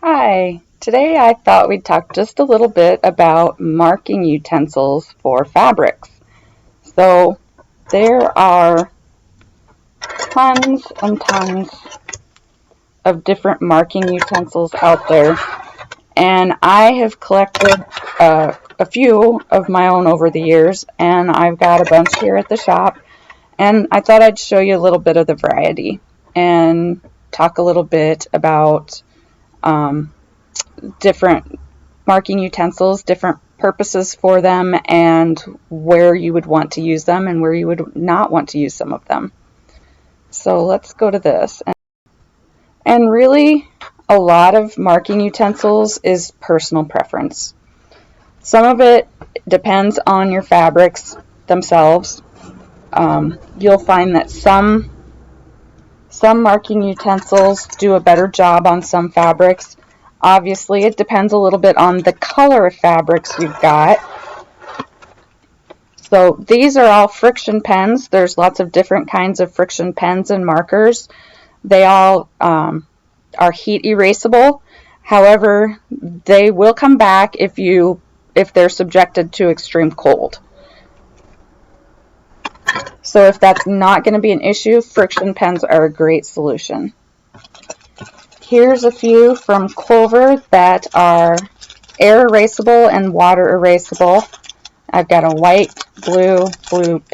Hi, today I thought we'd talk just a little bit about marking utensils for fabrics. So there are tons and tons of different marking utensils out there, and I have collected a few of my own over the years, and I've got a bunch here at the shop, and I thought I'd show you a little bit of the variety and talk a little bit about different marking utensils, different purposes for them, and where you would want to use them and where you would not want to use some of them. So let's go to this. And really, a lot of marking utensils is personal preference. Some of it depends on your fabrics themselves. You'll find that some marking utensils do a better job on some fabrics. Obviously, it depends a little bit on the color of fabrics you've got. So these are all friction pens. There's lots of different kinds of friction pens and markers. They all are heat erasable. However, they will come back if they're subjected to extreme cold. So if that's not going to be an issue, friction pens are a great solution. Here's a few from Clover that are air erasable and water erasable. I've got a white, blue,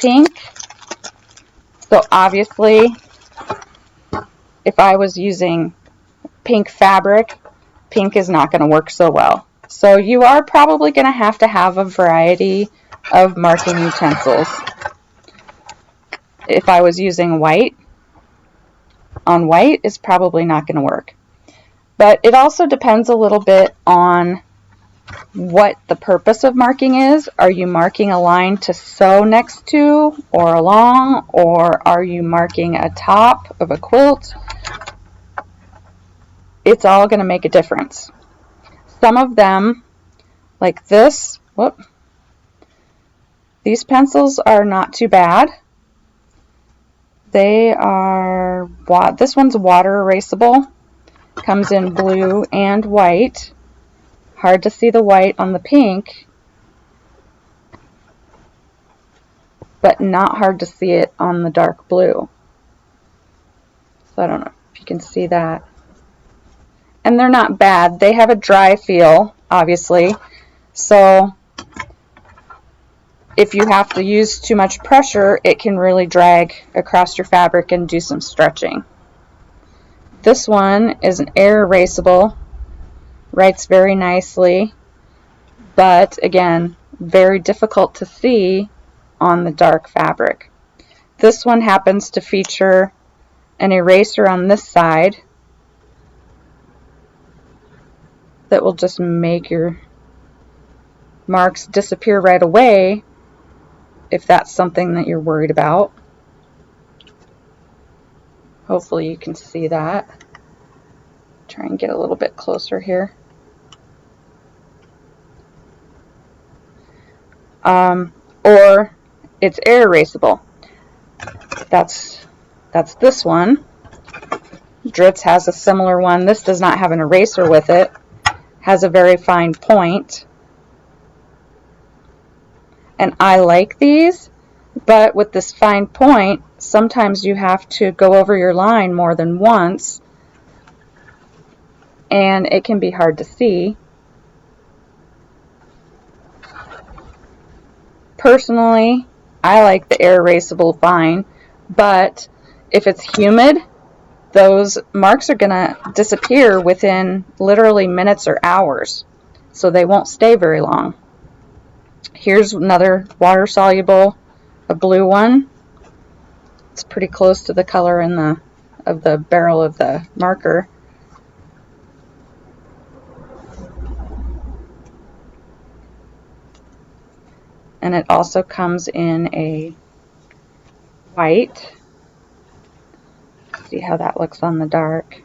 pink. So obviously, if I was using pink fabric, pink is not going to work so well. So you are probably going to have a variety of marking utensils. If I was using white, on white is probably not going to work. But it also depends a little bit on what the purpose of marking is. Are you marking a line to sew next to or along, or are you marking a top of a quilt? It's all going to make a difference. Some of them, like this, these pencils are not too bad. They are, this one's water erasable. Comes in blue and white. Hard to see the white on the pink, but not hard to see it on the dark blue. So I don't know if you can see that. And they're not bad. They have a dry feel, obviously. So if you have to use too much pressure, it can really drag across your fabric and do some stretching. This one is an air erasable, writes very nicely, but again, very difficult to see on the dark fabric. This one happens to feature an eraser on this side that will just make your marks disappear right away if that's something that you're worried about. Hopefully you can see that. Try and get a little bit closer here. Or it's air erasable. That's this one. Dritz has a similar one. This does not have an eraser with it. Has a very fine point. And I like these, but with this fine point, sometimes you have to go over your line more than once, and it can be hard to see. Personally, I like the air erasable fine, but if it's humid, those marks are going to disappear within literally minutes or hours, so they won't stay very long. Here's another water soluble, a blue one. It's pretty close to the color of the barrel of the marker. And it also comes in a white. See how that looks on the dark.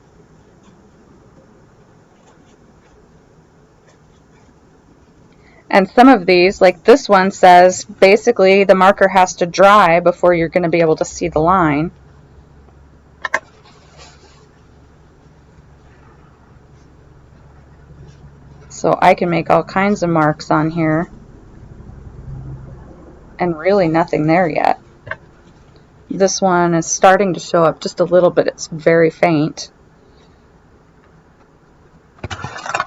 And some of these, like this one, says basically the marker has to dry before you're going to be able to see the line. So I can make all kinds of marks on here, and really nothing there yet. This one is starting to show up just a little bit. It's very faint.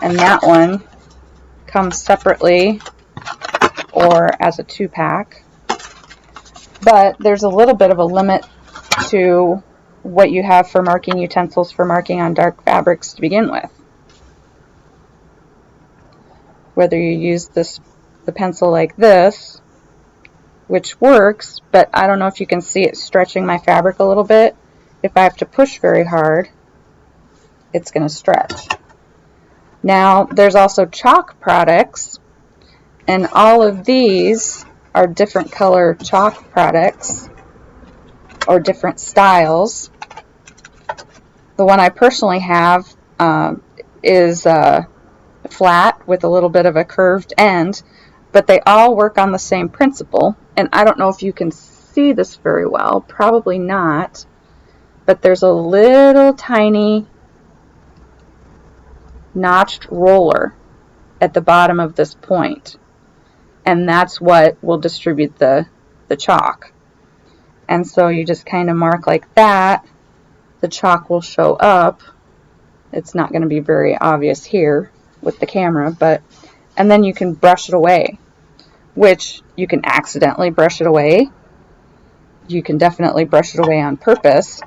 And that one comes separately or as a 2-pack. But there's a little bit of a limit to what you have for marking utensils for marking on dark fabrics to begin with. Whether you use the pencil like this, which works, but I don't know if you can see it stretching my fabric a little bit. If I have to push very hard, it's going to stretch. Now, there's also chalk products, and all of these are different color chalk products or different styles. The one I personally have is flat with a little bit of a curved end, but they all work on the same principle. And I don't know if you can see this very well, probably not, but there's a little tiny notched roller at the bottom of this point, and that's what will distribute the chalk. And so you just kind of mark like that. The chalk will show up. It's not going to be very obvious here with the camera, and then you can brush it away, which you can accidentally brush it away. You can definitely brush it away on purpose,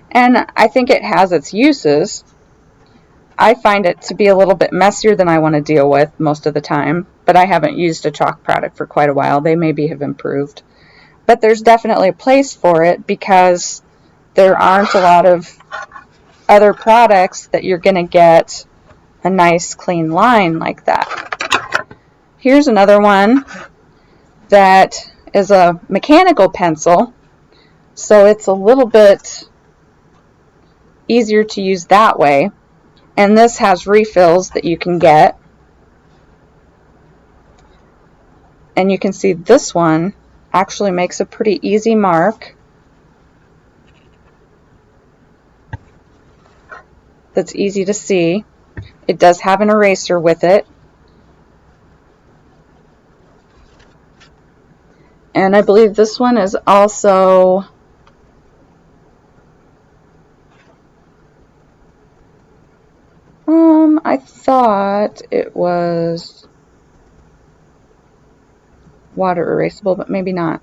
and I think it has its uses. I find it to be a little bit messier than I want to deal with most of the time, but I haven't used a chalk product for quite a while. They maybe have improved. But there's definitely a place for it because there aren't a lot of other products that you're going to get a nice clean line like that. Here's another one that is a mechanical pencil, so it's a little bit easier to use that way. And this has refills that you can get. And you can see this one actually makes a pretty easy mark that's easy to see. It does have an eraser with it. And I believe this one is also I thought it was water erasable, but maybe not.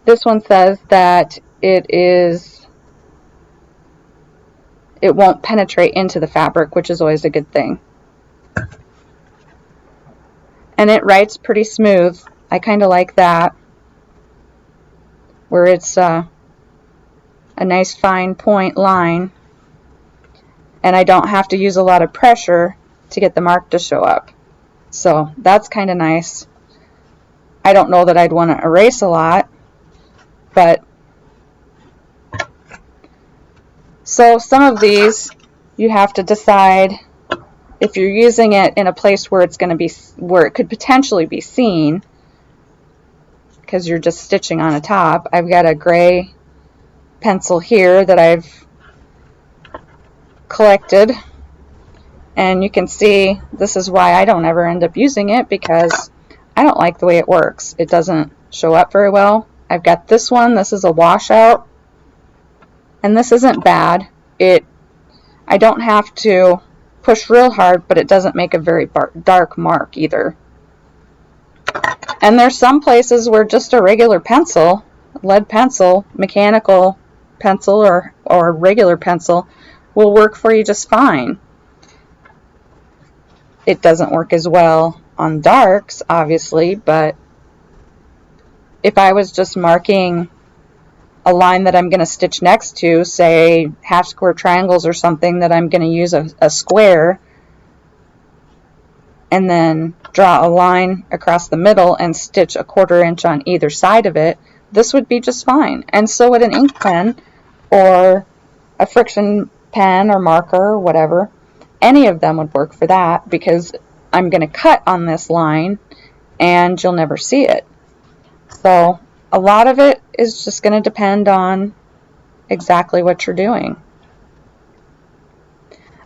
This one says that it won't penetrate into the fabric, which is always a good thing. And it writes pretty smooth. I kind of like that, where it's a nice fine point line, and I don't have to use a lot of pressure to get the mark to show up. So that's kind of nice. I don't know that I'd want to erase a lot, but so some of these you have to decide if you're using it in a place where it's going to be, where it could potentially be seen, because you're just stitching on a top. I've got a gray pencil here that I've collected, and you can see this is why I don't ever end up using it, because I don't like the way it works. It doesn't show up very well. I've got this one. This is a washout, and this isn't bad. I don't have to push real hard, but it doesn't make a very dark mark either. And there's some places where just a regular pencil, lead pencil, mechanical pencil, or regular pencil will work for you just fine. It doesn't work as well on darks, obviously, but if I was just marking a line that I'm going to stitch next to, say half square triangles or something, that I'm going to use a square and then draw a line across the middle and stitch a 1/4 inch on either side of it, this would be just fine. And so would an ink pen or a friction pen or marker or whatever. Any of them would work for that, because I'm going to cut on this line and you'll never see it. So a lot of it is just going to depend on exactly what you're doing.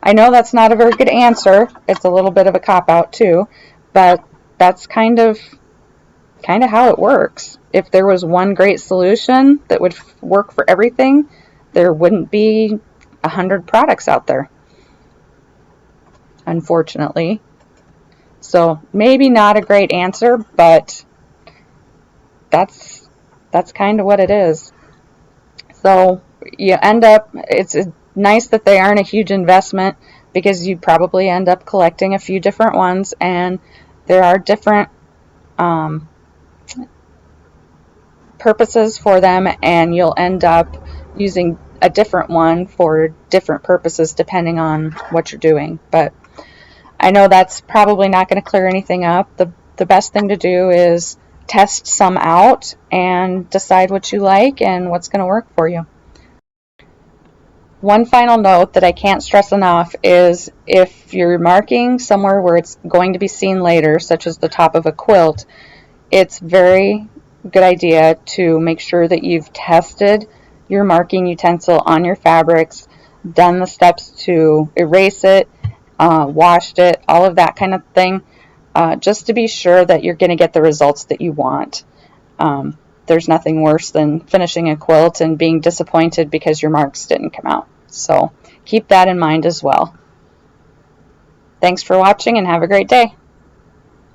I know that's not a very good answer. It's a little bit of a cop-out too, but that's kind of how it works. If there was one great solution that would work for everything, there wouldn't be 100 products out there, unfortunately. So maybe not a great answer, but that's kind of what it is. So you end up, it's nice that they aren't a huge investment because you probably end up collecting a few different ones, and there are different purposes for them, and you'll end up using a different one for different purposes depending on what you're doing. But I know that's probably not going to clear anything up. The best thing to do is test some out and decide what you like and what's going to work for you. One final note that I can't stress enough is if you're marking somewhere where it's going to be seen later, such as the top of a quilt, it's very good idea to make sure that you've tested your marking utensil on your fabrics, done the steps to erase it, washed it, all of that kind of thing, just to be sure that you're going to get the results that you want. There's nothing worse than finishing a quilt and being disappointed because your marks didn't come out. So keep that in mind as well. Thanks for watching and have a great day.